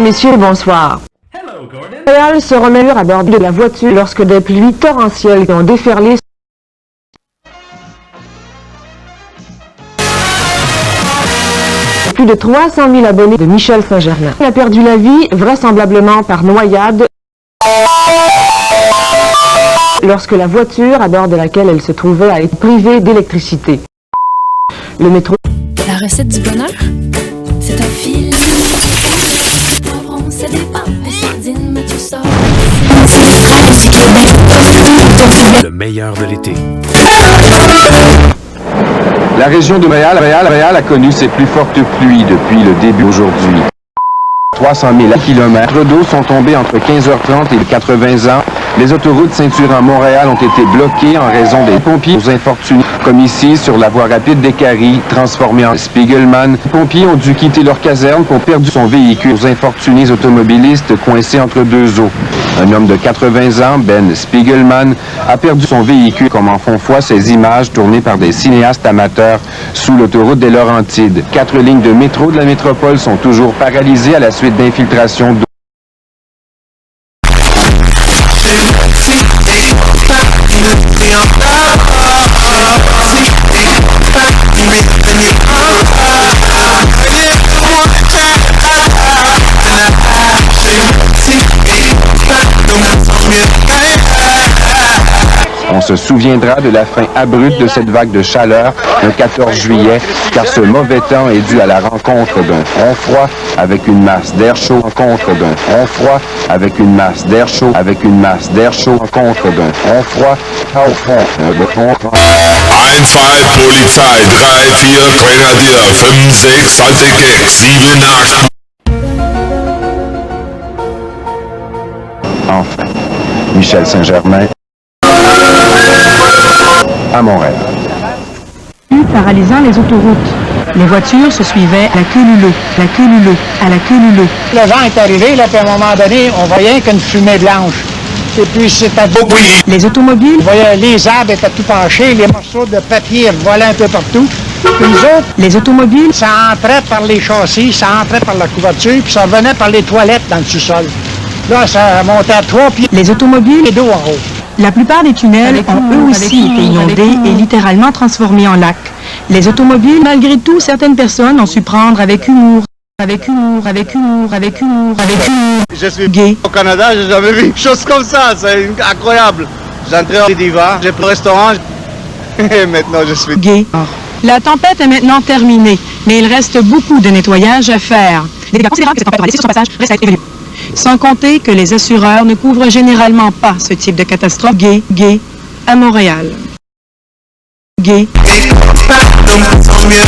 messieurs, bonsoir. Montréal se remet à bord de la voiture lorsque des pluies torrentielles ont déferlé. Plus de 300 000 abonnés de Michel Saint-Germain. Il a perdu la vie, vraisemblablement par noyade, lorsque la voiture à bord de laquelle elle se trouvait a été privée d'électricité. Le métro. La recette du bonheur, c'est un fil. Poivron, ça dépend. Les sardines, mais tout ça. Le meilleur de l'été. La région de Montréal a connu ses plus fortes pluies depuis le début aujourd'hui. 300 000 km d'eau sont tombés entre 15h30 et 80 ans. Les autoroutes ceinturant Montréal ont été bloquées en raison des pompiers aux infortunés, comme ici sur la voie rapide des Caries, transformée en Spiegelman. Les pompiers ont dû quitter leur caserne pour perdre son véhicule aux infortunés automobilistes coincés entre deux eaux. Un homme de 80 ans, Ben Spiegelman, a perdu son véhicule, comme en font foi ces images tournées par des cinéastes amateurs sous l'autoroute des Laurentides. 4 lignes de métro de la métropole sont toujours paralysées à la suite d'infiltrations d'eau. On se souviendra de la fin abrupte de cette vague de chaleur le 14 juillet, car ce mauvais temps est dû à la rencontre d'un front froid avec une masse d'air chaud, rencontre d'un front froid avec une masse d'air chaud, avec une masse d'air chaud, rencontre d'un front froid, au fond, de front froid. 1-5 Polizei, 3-4 Grenadier, 5-6 Alte Gang, 7-8. Enfin, Michel Saint-Germain à Montréal. Paralysant les autoroutes. Les voitures se suivaient à la queue lulot, la queue lulot, à la queue lulot. Le vent est arrivé, là, puis à un moment donné, on voyait qu'une fumée blanche. Et puis c'était beau. Les automobiles. On voyait les arbres étaient tout penchés, les morceaux de papier volaient un peu partout. Puis nous autres, les automobiles. Ça entrait par les châssis, ça entrait par la couverture, puis ça venait par les toilettes dans le sous-sol. Là, ça montait à 3 pieds. Les automobiles. Et d'eau en haut. La plupart des tunnels ont eux aussi été inondés et littéralement transformés en lacs. Les automobiles, malgré tout, certaines personnes ont su prendre avec humour. Avec humour. Je suis gay. Au Canada, j'ai jamais vu une chose comme ça, c'est incroyable. J'entrais au divan, j'ai pris le restaurant et maintenant je suis gay. La tempête est maintenant terminée, mais il reste beaucoup de nettoyage à faire. Les dégâts considérables que cette tempête aura laissés sur son passage restent à être évalués. Sans compter que les assureurs ne couvrent généralement pas ce type de catastrophe gay à Montréal. Gay. Et comprendre, non plus en mieux.